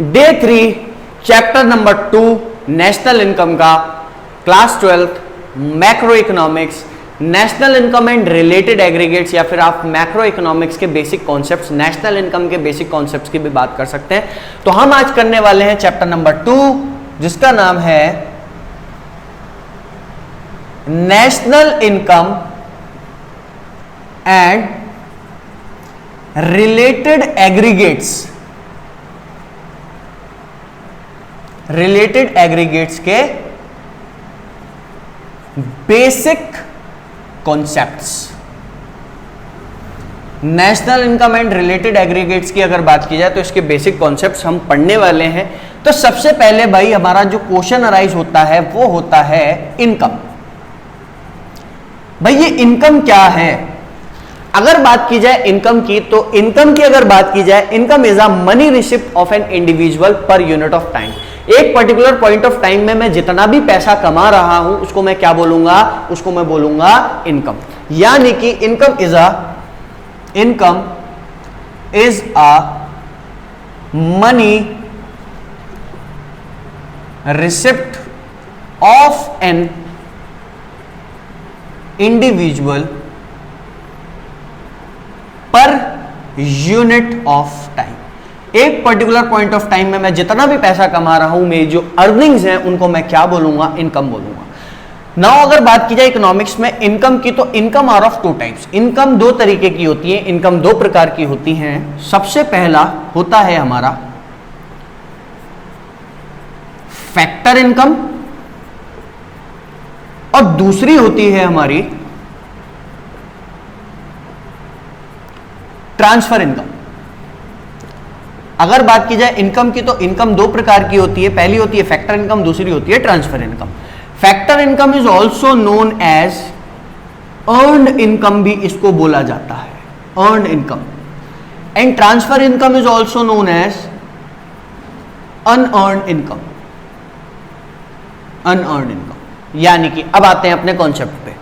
Day 3 chapter number 2 national income का class 12 macroeconomics, national income and related aggregates, या फिर आप macroeconomics के बेसिक कॉन्सेप्ट्स, नेशनल इनकम के basic concepts की भी बात कर सकते हैं। तो हम आज करने वाले हैं चैप्टर नंबर 2 जिसका नाम है national income and related aggregates. Related aggregates के basic concepts. National income and related aggregates की अगर बात की जाए तो इसके बेसिक कॉन्सेप्ट्स हम पढ़ने वाले हैं। तो सबसे पहले भाई हमारा जो क्वेश्चन अराइज होता है वो होता है इनकम। भाई ये इनकम क्या है? अगर बात की जाए इनकम की, तो इनकम की अगर बात की जाए, income is a money receipt of an individual per unit of time. एक पर्टिकुलर पॉइंट ऑफ टाइम में मैं जितना भी पैसा कमा रहा हूं उसको मैं क्या बोलूंगा? उसको मैं बोलूंगा इनकम। यानी कि income is a money receipt of an individual per unit of time. एक पर्टिकुलर पॉइंट ऑफ टाइम में मैं जितना भी पैसा कमा रहा हूं, मेरी जो अर्निंग्स हैं उनको मैं क्या बोलूंगा? इनकम बोलूंगा। नाउ अगर बात की जाए इकोनॉमिक्स में इनकम की, तो income are of two types. इनकम दो तरीके की होती है, इनकम दो प्रकार की होती हैं। सबसे पहला होता है हमारा फैक्टर इनकम और दूसरी होती है हमारी ट्रांसफर इनकम। अगर बात की जाए इनकम की, तो इनकम दो प्रकार की होती है। पहली होती है फैक्टर इनकम, दूसरी होती है transfer income. Factor income is also known as earned income, भी इसको बोला जाता है earned income. And transfer income is also known as unearned income. Unearned income. यानी कि अब आते हैं अपने कॉन्सेप्ट पे।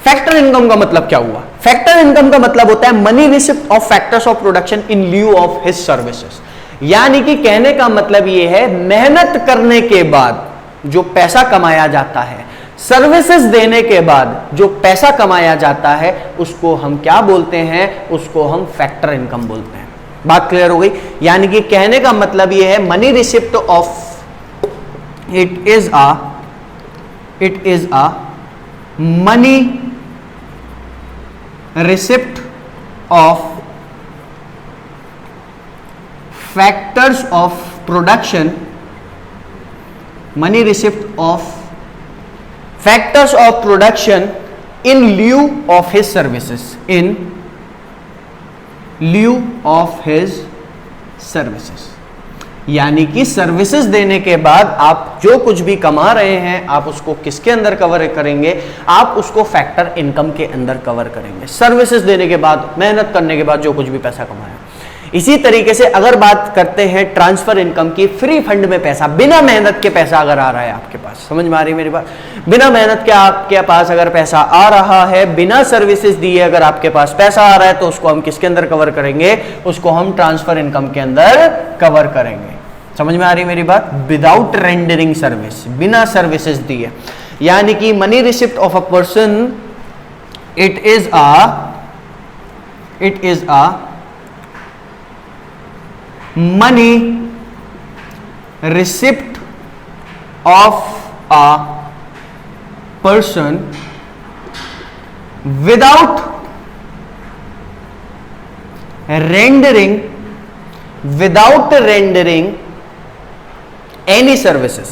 फैक्टर इनकम का मतलब क्या हुआ? फैक्टर इनकम का मतलब होता है money receipt of factors of production in lieu of his services. यानी कि कहने का मतलब यह है, मेहनत करने के बाद जो पैसा कमाया जाता है, सर्विसेज देने के बाद जो पैसा कमाया जाता है, उसको हम क्या बोलते हैं? उसको हम फैक्टर इनकम बोलते हैं। बात क्लियर हो गई? यानी कि कहने का मतलब यह है money receipt of it is a money receipt of factors of production, money receipt of factors of production in lieu of his services, in lieu of his services। यानी कि सर्विसेज देने के बाद आप जो कुछ भी कमा रहे हैं, आप उसको किसके अंदर कवर करेंगे? आप उसको फैक्टर इनकम के अंदर कवर करेंगे। सर्विसेज देने के बाद, मेहनत करने के बाद जो कुछ भी पैसा कमाया। इसी तरीके से अगर बात करते हैं ट्रांसफर इनकम की, फ्री फंड में पैसा, बिना मेहनत के पैसा अगर आ रहा है आपके पास, समझ में आ रही है मेरी बात? बिना मेहनत के आपके पास अगर पैसा आ रहा है, बिना सर्विसेज दिए अगर आपके पास पैसा आ रहा है, तो उसको हम किसके अंदर कवर करेंगे? उसको हम ट्रांसफर इनकम के अंदर कवर करेंगे। समझ में आ रही मेरी बात? विदाउट रेंडरिंग सर्विस, बिना सर्विसेज दिए। यानी कि money receipt of a person, it is a money receipt of a person without rendering any services.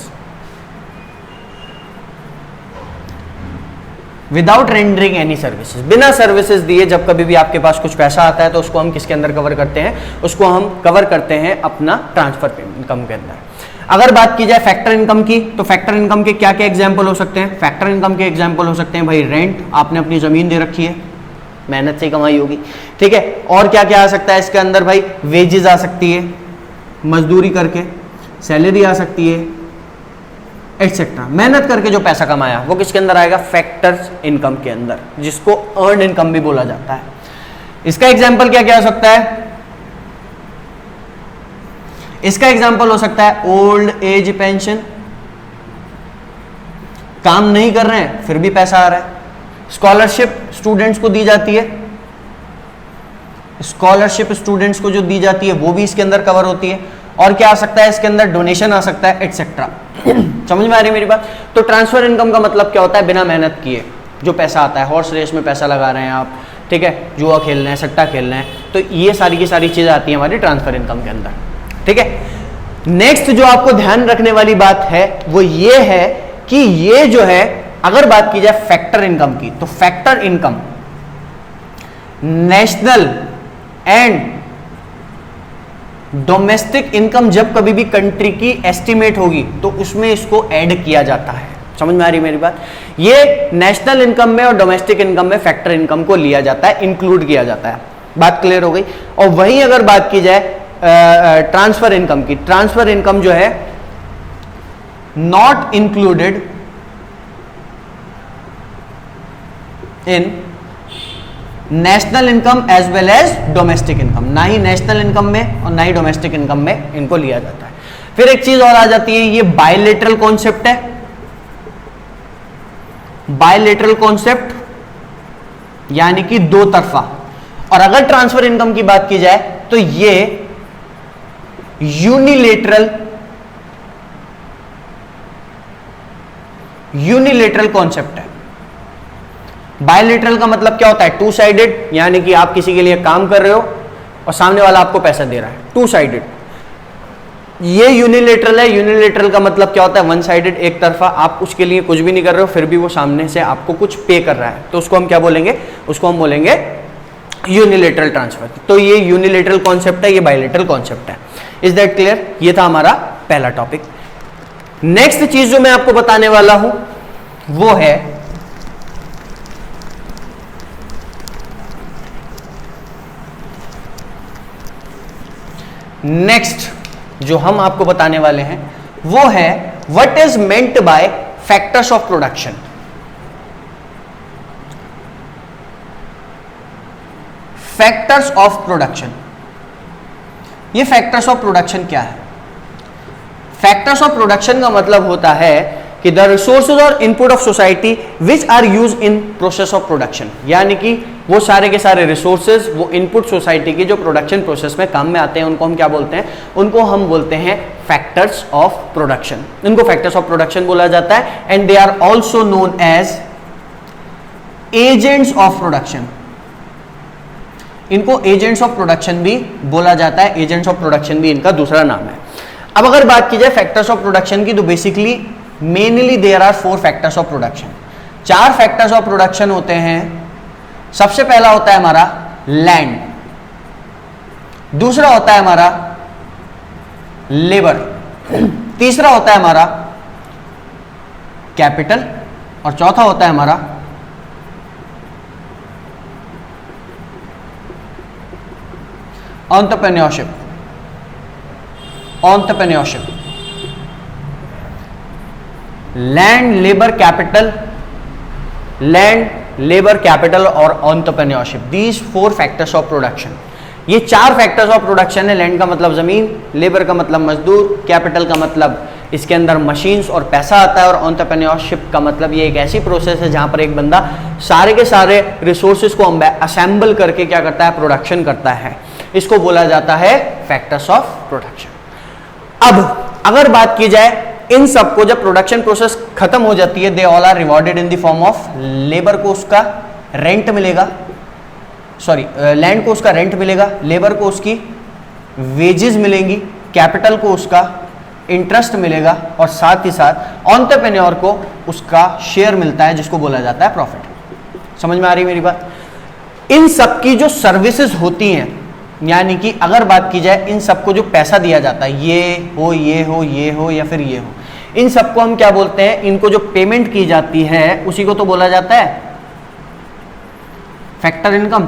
Without rendering any services, बिना सर्विसेज दिए जब कभी भी आपके पास कुछ पैसा आता है तो उसको हम किसके अंदर कवर करते हैं? उसको हम कवर करते हैं अपना ट्रांसफर इनकम के अंदर। अगर बात की जाए फैक्टर इनकम की, तो फैक्टर इनकम के क्या क्या एग्जाम्पल हो सकते हैं? फैक्टर इनकम के एग्जाम्पल हो सकते हैं भाई रेंट, आपने अपनी जमीन दे रखी है, मेहनत से कमाई होगी, ठीक है। और क्या क्या आ सकता है इसके अंदर भाई? वेजेस आ सकती है, मजदूरी करके, सैलरी आ सकती है, एटसेट्रा। मेहनत करके जो पैसा कमाया वो किसके अंदर आएगा? फैक्टर्स इनकम के अंदर, जिसको अर्न इनकम भी बोला जाता है। इसका एग्जाम्पल क्या क्या हो सकता है? इसका एग्जांपल हो सकता है ओल्ड एज पेंशन, काम नहीं कर रहे हैं फिर भी पैसा आ रहा है। स्कॉलरशिप स्टूडेंट्स को दी जाती है, स्कॉलरशिप स्टूडेंट्स को जो दी जाती है वो भी इसके अंदर कवर होती है। और क्या आ सकता है इसके अंदर, डोनेशन आ सकता है, एटसेट्रा। समझ में आ रही है मेरी बात? तो ट्रांसफर इनकम का मतलब क्या होता है, बिना मेहनत किए जो पैसा आता है। हॉर्स रेस में पैसा लगा रहे हैं आप, ठीक है, जुआ खेल रहे हैं, सट्टा खेल रहे हैं, तो ये सारी की सारी चीजें आती हैं हमारी ट्रांसफर इनकम के अंदर, ठीक है। नेक्स्ट जो आपको ध्यान रखने वाली बात है वो ये है कि ये जो है, अगर बात की जाए फैक्टर इनकम की, तो factor income national and domestic income जब कभी भी कंट्री की एस्टिमेट होगी तो उसमें इसको ऐड किया जाता है। समझ में आ रही मेरी बात? ये नेशनल इनकम में और डोमेस्टिक इनकम में फैक्टर इनकम को लिया जाता है, इंक्लूड किया जाता है। बात क्लियर हो गई? और वहीं अगर बात की जाए ट्रांसफर इनकम की, ट्रांसफर इनकम जो है not included in national income as well as domestic income, ना ही नेशनल इनकम में और ना ही डोमेस्टिक इनकम में इनको लिया जाता है। फिर एक चीज और आ जाती है, ये बायलेटरल कॉन्सेप्ट है। बायलेटरल कॉन्सेप्ट यानी कि दो तरफा। और अगर ट्रांसफर इनकम की बात की जाए तो ये यूनिलेटरल कॉन्सेप्ट है। बायलेटरल का मतलब क्या होता है, टू साइडेड, यानी कि आप किसी के लिए काम कर रहे हो और सामने वाला आपको पैसा दे रहा है, टू साइडेड। ये यूनिलेटरल है। यूनिलेटरल का मतलब क्या होता है, वन साइडेड, एक तरफा, आप उसके लिए कुछ भी नहीं कर रहे हो फिर भी वो सामने से आपको कुछ पे कर रहा है, तो उसको हम क्या बोलेंगे, उसको हम बोलेंगे यूनिलेटरल ट्रांसफर। तो ये यूनिलेटरल कॉन्सेप्ट है, ये बायलेटरल कॉन्सेप्ट है। Is that clear? ये था हमारा पहला टॉपिक। नेक्स्ट चीज जो मैं आपको बताने वाला हूं वो है जो हम आपको बताने वाले हैं वो है what is meant by factors of production. Factors of production, ये फैक्टर्स ऑफ प्रोडक्शन क्या है? फैक्टर्स ऑफ प्रोडक्शन का मतलब होता है कि द रिसोर्सेज और input of society which are use in process of production, यानी कि वो सारे के सारे रिसोर्सेज, वो इनपुट सोसाइटी के जो प्रोडक्शन प्रोसेस में काम में आते हैं, उनको हम क्या बोलते हैं, उनको हम बोलते हैं फैक्टर्स ऑफ प्रोडक्शन। इनको फैक्टर्स ऑफ प्रोडक्शन बोला जाता है। And they are also known as agents of production. इनको एजेंट्स ऑफ प्रोडक्शन भी बोला जाता है, एजेंट्स ऑफ प्रोडक्शन भी इनका दूसरा नाम है। अब अगर बात की जाए फैक्टर्स ऑफ प्रोडक्शन की, तो basically mainly there are 4 factors of production. 4 factors of production होते हैं। सबसे पहला होता है हमारा लैंड, दूसरा होता है हमारा लेबर, तीसरा होता है हमारा कैपिटल, और चौथा होता है हमारा entrepreneurship. Land, labour, capital, land, labour, capital और entrepreneurship, these 4 factors of production. ये 4 फैक्टर्स ऑफ प्रोडक्शन है। लैंड का मतलब जमीन, लेबर का मतलब मजदूर, कैपिटल का मतलब इसके अंदर मशीन्स और पैसा आता है, और एंटरप्रेन्योरशिप का मतलब ये एक ऐसी प्रोसेस है जहां पर एक बंदा सारे के सारे रिसोर्सेज को असेंबल करके क्या करता है, प्रोडक्शन करता है। इसको बोला जाता है फैक्टर्स ऑफ प्रोडक्शन। अब अगर बात की जाए इन सबको, जब प्रोडक्शन प्रोसेस खत्म हो जाती है, they all are rewarded in the form of labour को उसका रेंट मिलेगा, सॉरी लैंड को उसका रेंट मिलेगा, लेबर को उसकी वेजेस मिलेंगी, कैपिटल को उसका इंटरेस्ट मिलेगा, और साथ ही साथ एंटरप्रेन्योर को उसका शेयर मिलता है जिसको बोला जाता है प्रॉफिट। समझ में आ रही है मेरी बात? इन सब की जो सर्विसेज होती हैं, यानी कि अगर बात की जाए इन सबको जो पैसा दिया जाता है, ये हो ये हो ये हो या फिर ये हो, इन सबको हम क्या बोलते हैं, इनको जो पेमेंट की जाती है उसी को तो बोला जाता है फैक्टर इनकम,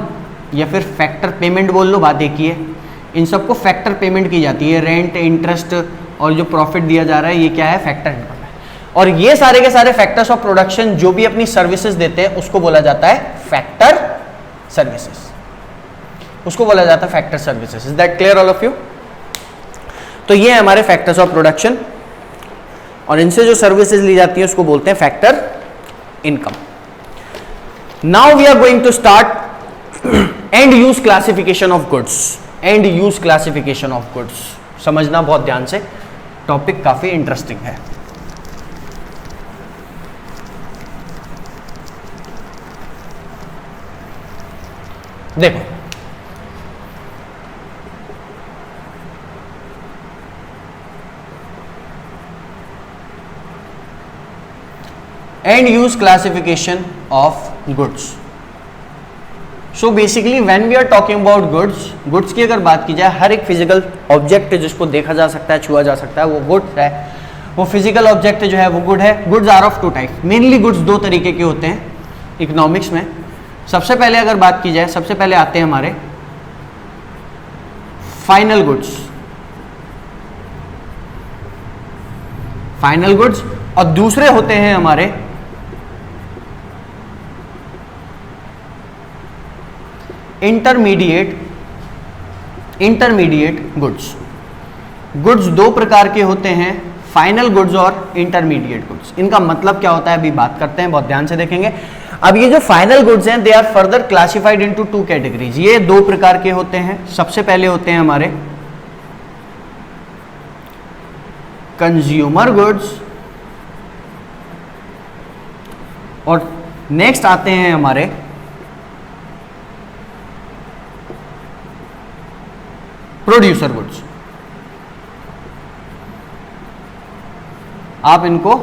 या फिर फैक्टर पेमेंट बोल लो, बात एक ही है। इन सबको फैक्टर पेमेंट की जाती है, रेंट, इंटरेस्ट और जो प्रॉफिट दिया जा रहा है ये क्या है, फैक्टर इनकम है। और ये सारे के सारे फैक्टर्स ऑफ प्रोडक्शन जो भी अपनी सर्विसेज देते हैं उसको बोला जाता है फैक्टर सर्विसेज, उसको बोला जाता है factor services. Is that clear all of you? तो ये है हमारे फैक्टर्स ऑफ प्रोडक्शन, और इनसे जो सर्विसेज ली जाती है उसको बोलते हैं factor income. Now we are going to start end use classification of goods. End use classification of goods समझना बहुत ध्यान से, टॉपिक काफी इंटरेस्टिंग है. देखो, end use classification of goods. So basically when we are talking about goods, goods की अगर बात की जाए, हर एक फिजिकल ऑब्जेक्ट जिसको देखा जा सकता है, छुआ जा सकता है, वो गुड्स है. वो फिजिकल ऑब्जेक्ट जो है वो गुड है. Goods are of two type. Mainly goods दो तरीके के होते हैं इकोनॉमिक्स में. सबसे पहले अगर बात की जाए, सबसे पहले आते हैं हमारे फाइनल गुड्स. फाइनल गुड्स, और दूसरे होते हैं हमारे इंटरमीडिएट गुड्स. गुड्स दो प्रकार के होते हैं, फाइनल गुड्स और इंटरमीडिएट गुड्स. इनका मतलब क्या होता है अभी बात करते हैं, बहुत ध्यान से देखेंगे. अब ये जो फाइनल गुड्स हैं, they are further classified into two categories. ये दो प्रकार के होते हैं. सबसे पहले होते हैं हमारे कंज्यूमर गुड्स, और नेक्स्ट आते हैं हमारे प्रोड्यूसर गुड्स. आप इनको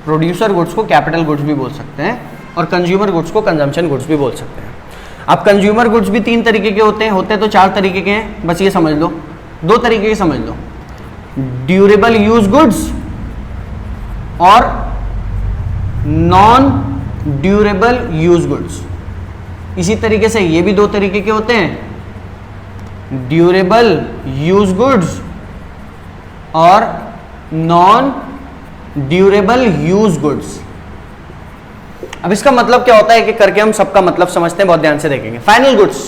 प्रोड्यूसर गुड्स को कैपिटल गुड्स भी बोल सकते हैं, और कंज्यूमर गुड्स को कंजम्पशन गुड्स भी बोल सकते हैं. अब कंज्यूमर गुड्स भी तीन तरीके के होते हैं. होते तो चार तरीके के हैं, बस ये समझ लो, दो तरीके के समझ लो. ड्यूरेबल यूज गुड्स और नॉन ड्यूरेबल यूज गुड्स. इसी तरीके से ये भी दो तरीके के होते हैं, ड्यूरेबल यूज गुड्स और नॉन ड्यूरेबल यूज गुड्स. अब इसका मतलब क्या होता है कि करके हम सबका मतलब समझते हैं, बहुत ध्यान से देखेंगे. Final goods.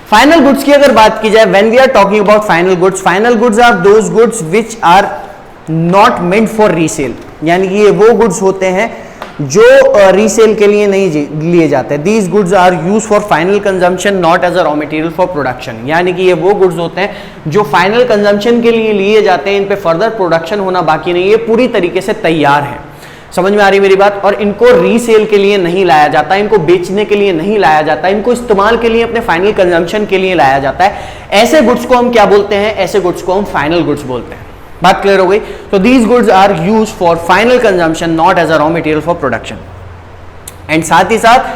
फाइनल गुड्स की अगर बात की जाए, when we are talking about final goods are those goods which are not meant for resale. यानी कि ये वो गुड्स होते हैं जो रीसेल के लिए नहीं लिए जाते. These goods are use for final consumption not as a raw material for production. यानी कि ये वो गुड्स होते हैं जो फाइनल कंजम्पशन के लिए लिए जाते हैं, इन पे फर्दर प्रोडक्शन होना बाकी नहीं, ये पूरी तरीके से तैयार है. समझ में आ रही मेरी बात? और इनको रीसेल के लिए नहीं लाया जाता, इनको बेचने के लिए नहीं लाया जाता, इनको इस्तेमाल के लिए, अपने फाइनल कंजम्पशन के लिए लाया जाता है. ऐसे गुड्स को हम क्या बोलते हैं? ऐसे गुड्स को हम फाइनल गुड्स बोलते हैं. बात क्लियर हो गई? तो these goods are use for final consumption not as a raw material for production. And साथ ही साथ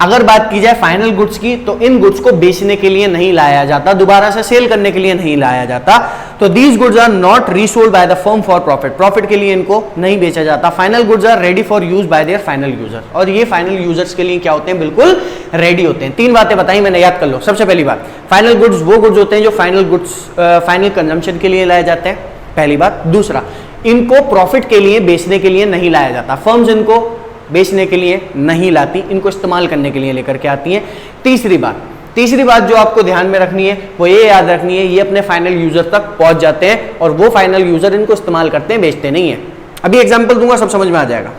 अगर बात की जाए फाइनल गुड्स की, तो इन गुड्स को बेचने के लिए नहीं लाया जाता, दोबारा से सेल करने के लिए नहीं लाया जाता. तो these goods are not resold by the firm for profit. Profit के लिए इनको नहीं बेचा जाता. Final goods are ready for use by their final user. और ये फाइनल यूजर्स के लिए क्या होते हैं? बिल्कुल रेडी होते हैं. तीन बातें बताई मैंने, याद कर लो. सबसे पहली बात, फाइनल गुड्स वो गुड्स होते हैं जो फाइनल कंजम्पशन के लिए लाए जाते हैं, पहली बात. दूसरा, इनको प्रॉफिट के लिए, बेचने के लिए नहीं लाया जाता. फर्म्स इनको बेचने के लिए नहीं लाती, इनको इस्तेमाल करने के लिए लेकर के आती हैं. तीसरी बात जो आपको ध्यान में रखनी है वो ये याद रखनी है, ये अपने फाइनल यूजर तक पहुंच जाते हैं और वो फाइनल यूजर इनको इस्तेमाल करते हैं, बेचते नहीं है. अभी एग्जांपल दूंगा, सब समझ में आ जाएगा.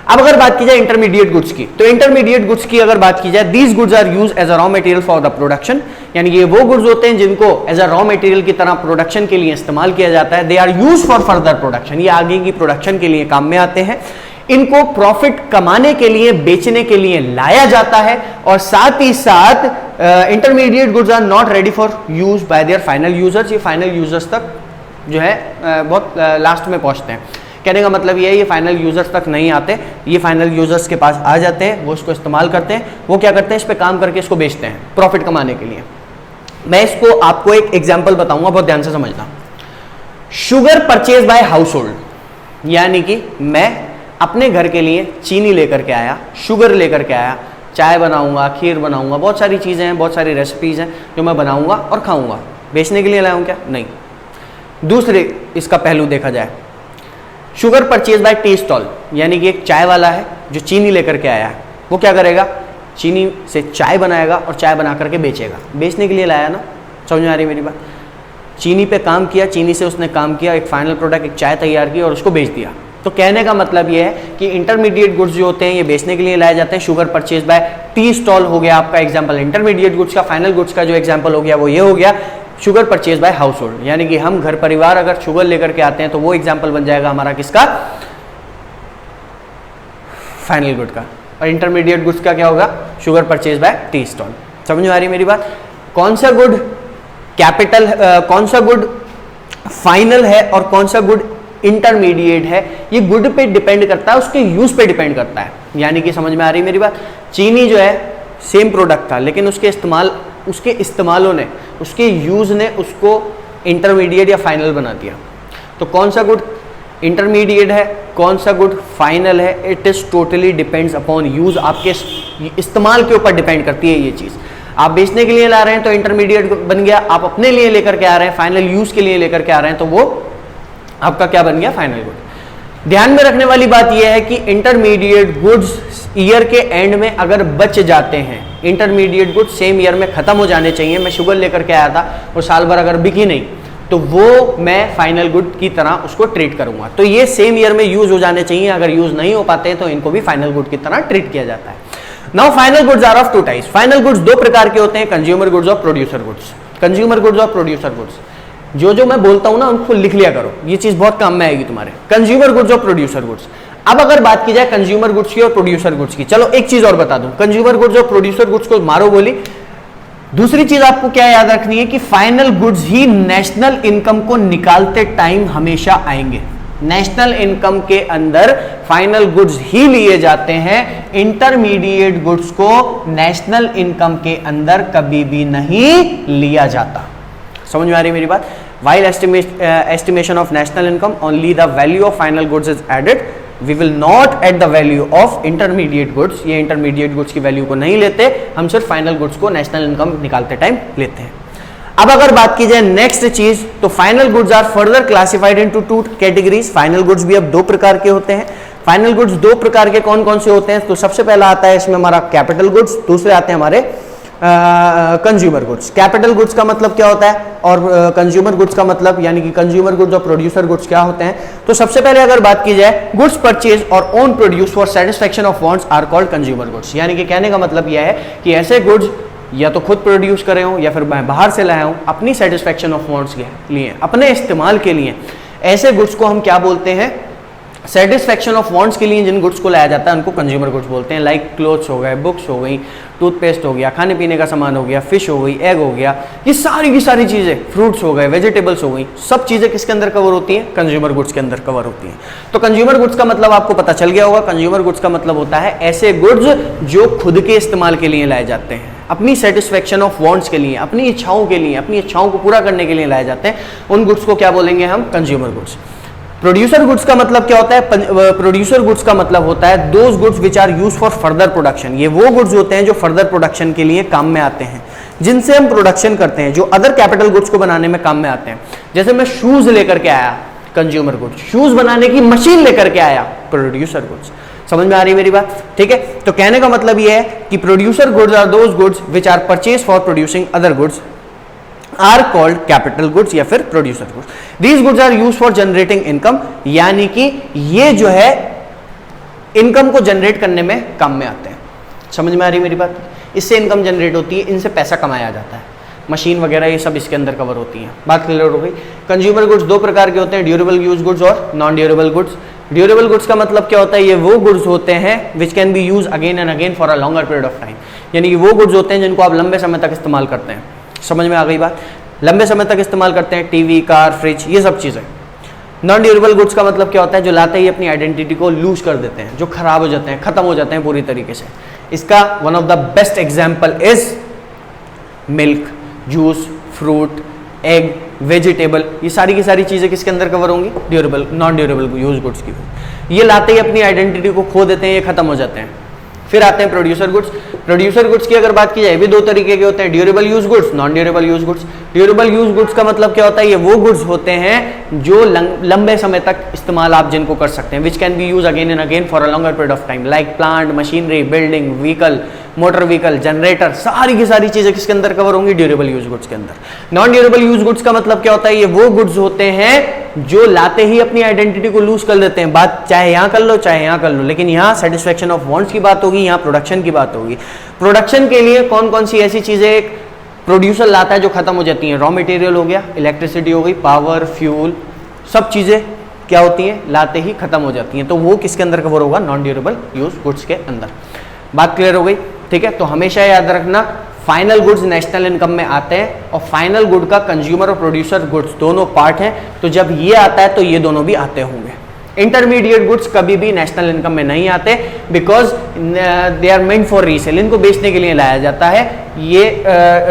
अब अगर बात की जाए इंटरमीडिएट गुड्स की, तो इंटरमीडिएट गुड्स की अगर बात की जाए, these goods are use as a raw material for the production. यानी ये वो गुड्स होते हैं जिनको एज अ रॉ मटेरियल की तरह प्रोडक्शन के लिए इस्तेमाल किया जाता है. They are use for further production. ये आगे की प्रोडक्शन के लिए काम में आते हैं. इनको प्रॉफिट कमाने के लिए, बेचने के लिए लाया जाता है. और साथ ही साथ intermediate goods are not ready for use by their final users. ये फाइनल यूजर्स तक जो है बहुत लास्ट में पहुंचते हैं. कहने का मतलब ये है, ये फाइनल यूजर्स तक नहीं आते, ये फाइनल यूजर्स के पास आ जाते हैं, वो इसको इस्तेमाल करते हैं. वो क्या करते हैं? इस पे काम करके इसको बेचते हैं प्रॉफिट कमाने के लिए. मैं इसको आपको एक एग्जांपल बताऊंगा, बहुत ध्यान से समझना. Sugar purchase by house hold. यानी कि मैं अपने घर के लिए चीनी लेकर के आया, शुगर लेकर के आया, चाय बनाऊंगा, खीर बनाऊंगा, बहुत सारी चीज़ें हैं, बहुत सारी रेसिपीज़ हैं जो मैं बनाऊंगा और खाऊंगा. बेचने के लिए लाया हूं क्या? नहीं. दूसरे इसका पहलू देखा जाए, sugar purchase by tea stall. यानी कि एक चाय वाला है जो चीनी लेकर के आया है, वो क्या करेगा? चीनी से चाय बनाएगा और चाय बना करके बेचेगा. बेचने के लिए लाया ना? समझ में आ रही मेरी बात? चीनी पे काम किया, चीनी से उसने काम किया, एक फाइनल प्रोडक्ट एक चाय तैयार की और उसको बेच दिया। तो कहने का मतलब ये है कि इंटरमीडिएट गुड्स जो होते हैं ये बेचने के लिए लाए जाते हैं। Sugar purchase by tea stall हो गया आपका एग्जांपल इंटरमीडिएट गुड्स का। फाइनल गुड्स का जो एग्जांपल हो गया वो ये हो गया sugar purchase by house hold, यानी कि हम घर परिवार अगर शुगर लेकर के आते हैं तो वो एग्जांपल बन जाएगा हमारा किसका, फाइनल गुड का। और इंटरमीडिएट गुड्स का क्या होगा, sugar purchase by tea stall. समझ में आ रही मेरी बात। कौन सा गुड कैपिटल, कौन सा गुड फाइनल है और कौन सा गुड इंटरमीडिएट है, ये गुड पे डिपेंड करता है, उसके यूज पे डिपेंड करता है। यानी कि समझ में आ रही मेरी बात। चीनी जो है सेम प्रोडक्ट था लेकिन उसके इस्तेमालों ने, उसके यूज ने उसको इंटरमीडिएट या फाइनल बना दिया। तो कौन सा गुड इंटरमीडिएट है, कौन सा गुड फाइनल है, it is totally depends upon use. आपके इस्तेमाल के ऊपर डिपेंड करती है ये चीज। आप बेचने के लिए ला रहे हैं तो इंटरमीडिएट बन गया, आप अपने लिए लेकर के आ रहे हैं, फाइनल यूज के लिए लेकर के आ रहे हैं तो वो आपका क्या बन गया, फाइनल गुड। ध्यान में रखने वाली बात यह है कि इंटरमीडिएट गुड्स ईयर के एंड में अगर बच जाते हैं, इंटरमीडिएट गुड्स सेम ईयर में खत्म हो जाने चाहिए। मैं शुगर लेकर के आया था और साल भर अगर बिकी नहीं तो वो मैं फाइनल गुड की तरह उसको ट्रीट करूंगा। तो ये सेम ईयर में यूज हो जाने चाहिए, अगर यूज नहीं हो पाते हैं तो इनको भी फाइनल गुड की तरह ट्रीट किया जाता है। Now final goods are of two types. Final goods दो प्रकार के होते हैं, कंज्यूमर गुड्स और प्रोड्यूसर गुड्स। कंज्यूमर गुड्स और प्रोड्यूसर गुड्स, जो मैं बोलता हूं ना उनको लिख लिया करो, ये चीज बहुत काम में आएगी तुम्हारे। कंज्यूमर गुड्स और प्रोड्यूसर गुड्स। अब अगर बात की जाए कंज्यूमर गुड्स की और प्रोड्यूसर गुड्स की, चलो एक चीज और बता दूं, कंज्यूमर गुड्स और प्रोड्यूसर गुड्स को मारो गोली। दूसरी चीज आपको क्या याद रखनी है कि फाइनल गुड्स ही नेशनल इनकम को निकालते टाइम हमेशा आएंगे। नेशनल इनकम के अंदर फाइनल गुड्स ही लिए जाते हैं, इंटरमीडिएट गुड्स को नेशनल इनकम के अंदर कभी भी नहीं लिया जाता। समझ में आ रही मेरी बात। While estimation of national income, only the value of final goods is added. We will not add the value of intermediate goods. ये intermediate goods की वैल्यू को नहीं लेते, हम सिर्फ फाइनल गुड्स को नेशनल इनकम निकालते टाइम लेते हैं। अब अगर बात की जाए नेक्स्ट चीज, तो final goods are further classified into two categories. Final goods भी अब दो प्रकार के होते हैं। फाइनल गुड्स दो प्रकार के कौन कौन से होते हैं, तो सबसे पहला आता है इसमें हमारा कैपिटल गुड्स, दूसरे आते हैं हमारे कंज्यूमर गुड्स। कैपिटल गुड्स का मतलब क्या होता है और कंज्यूमर गुड्स का मतलब, यानी कि कंज्यूमर गुड्स और प्रोड्यूसर गुड्स क्या होते हैं। तो सबसे पहले अगर बात की जाए, गुड्स परचेज और own produce for satisfaction of wants are called consumer goods. यानी कि कहने का मतलब यह है कि ऐसे गुड्स या तो खुद प्रोड्यूस करे हो या फिर मैं बाहर से लाया हूं अपनी सेटिस्फैक्शन ऑफ वांट्स के लिए, अपने इस्तेमाल के लिए, ऐसे गुड्स को हम क्या बोलते हैं, सेटिस्फैक्शन ऑफ वांट्स के लिए जिन गुड्स को लाया जाता है उनको कंज्यूमर गुड्स बोलते हैं। लाइक क्लोथ्स हो गए, बुक्स हो गई, टूथपेस्ट हो गया, खाने पीने का सामान हो गया, फिश हो गई, एग हो गया, ये सारी की सारी चीजें, फ्रूट्स हो गए, वेजिटेबल्स हो गई, सब चीजें किसके अंदर कवर होती हैं, कंज्यूमर गुड्स के अंदर कवर होती हैं। तो कंज्यूमर गुड्स का मतलब आपको पता चल गया होगा। कंज्यूमर गुड्स का मतलब होता है ऐसे गुड्स जो खुद के इस्तेमाल के लिए लाए जाते हैं, अपनी सेटिस्फैक्शन ऑफ वांट्स के लिए, अपनी इच्छाओं के लिए, अपनी इच्छाओं को पूरा करने के लिए लाए जाते हैं। उन गुड्स को क्या बोलेंगे हम, कंज्यूमर गुड्स। प्रोड्यूसर गुड्स का मतलब क्या होता है, प्रोड्यूसर गुड्स का मतलब होता है those goods which are use for further production. ये वो गुड्स होते हैं जो फर्दर प्रोडक्शन के लिए काम में आते हैं, जिनसे हम प्रोडक्शन करते हैं, जो अदर कैपिटल गुड्स को बनाने में काम में आते हैं। जैसे मैं शूज लेकर के आया, कंज्यूमर गुड्स, शूज बनाने की मशीन लेकर के आया, प्रोड्यूसर गुड्स। समझ में आ रही मेरी बात, ठीक है। तो कहने का मतलब यह है कि producer goods are those goods which are purchase for producing other goods are called capital goods या फिर producer goods. These goods are use for generating income, यानी कि ये जो है इनकम को जनरेट करने में काम में आते हैं। समझ में आ रही मेरी बात, इससे इनकम जनरेट होती है, इनसे पैसा कमाया जाता है, मशीन वगैरह ये सब इसके अंदर कवर होती हैं। बात क्लियर हो गई। कंज्यूमर गुड्स दो प्रकार के होते हैं, ड्यूरेबल यूज गुड्स और non durable goods. Durable goods का मतलब क्या होता है, ये वो गुड्स होते हैं which can be use again and again for a longer period of time, यानी कि वो गुड्स होते हैं जिनको आप लंबे समय तक इस्तेमाल करते हैं। समझ में आ गई बात, लंबे समय तक इस्तेमाल करते हैं, टीवी, कार, फ्रिज, ये सब चीज़ें। नॉन ड्यूरेबल गुड्स का मतलब क्या होता है, जो लाते ही अपनी आइडेंटिटी को लूज कर देते हैं, जो खराब हो जाते हैं, खत्म हो जाते हैं पूरी तरीके से। इसका one of the best example is milk, juice, fruit, egg, vegetable, ये सारी की सारी चीज़ें किसके अंदर कवर होंगी, durable, non durable use goods की। ये लाते ही अपनी आइडेंटिटी को खो देते हैं, ये खत्म हो जाते हैं। फिर आते हैं प्रोड्यूसर गुड्स। प्रोड्यूसर गुड्स की अगर बात की जाए भी दो तरीके के होते हैं, durable use goods, non durable use goods. Durable use goods का मतलब क्या होता है, ये वो गुड्स होते हैं जो लंबे समय तक इस्तेमाल आप जिनको कर सकते हैं, which can be use again and again for a longer period of time, like plant, machinery, building, vehicle, motor vehicle, generator, सारी की सारी चीजें किसके अंदर कवर होंगी, ड्यूरेबल यूज गुड्स के अंदर। नॉन ड्यूरेबल यूज गुड्स का मतलब क्या होता है, ये वो गुड्स होते हैं जो लाते ही अपनी आइडेंटिटी को लूज कर देते हैं, बात चाहे यहां कर लो चाहे यहां कर लो, लेकिन यहां सेटिस्फेक्शन ऑफ वांट्स की बात होगी, यहां प्रोडक्शन की बात होगी। प्रोडक्शन के लिए कौन कौन सी ऐसी चीजें एक प्रोड्यूसर लाता है जो खत्म हो जाती हैं, रॉ मटेरियल हो गया, इलेक्ट्रिसिटी हो गई, पावर, फ्यूल, सब चीजें क्या होती हैं, लाते ही खत्म हो जाती हैं, तो वो किसके अंदर कवर होगा, नॉन ड्यूरेबल यूज गुड्स के अंदर। बात क्लियर हो गई, ठीक है। तो हमेशा याद रखना फाइनल गुड्स नेशनल इनकम में आते हैं, और फाइनल गुड का कंज्यूमर और प्रोड्यूसर गुड्स दोनों पार्ट हैं, तो जब ये आता है तो ये दोनों भी आते होंगे। इंटरमीडिएट गुड्स कभी भी नेशनल इनकम में नहीं आते, because they are meant for resale, इनको बेचने के लिए लाया जाता है, ये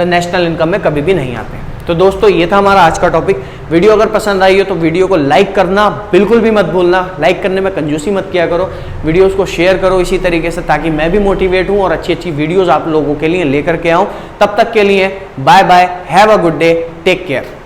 नेशनल इनकम में कभी भी नहीं आते। तो दोस्तों ये था हमारा आज का टॉपिक। वीडियो अगर पसंद आई हो तो वीडियो को लाइक करना बिल्कुल भी मत भूलना, लाइक करने में कंजूसी मत किया करो, वीडियोस को शेयर करो इसी तरीके से, ताकि मैं भी मोटिवेट हूं और अच्छी अच्छी वीडियोस आप लोगों के लिए लेकर के आऊं। तब तक के लिए bye bye, have a good day, take care.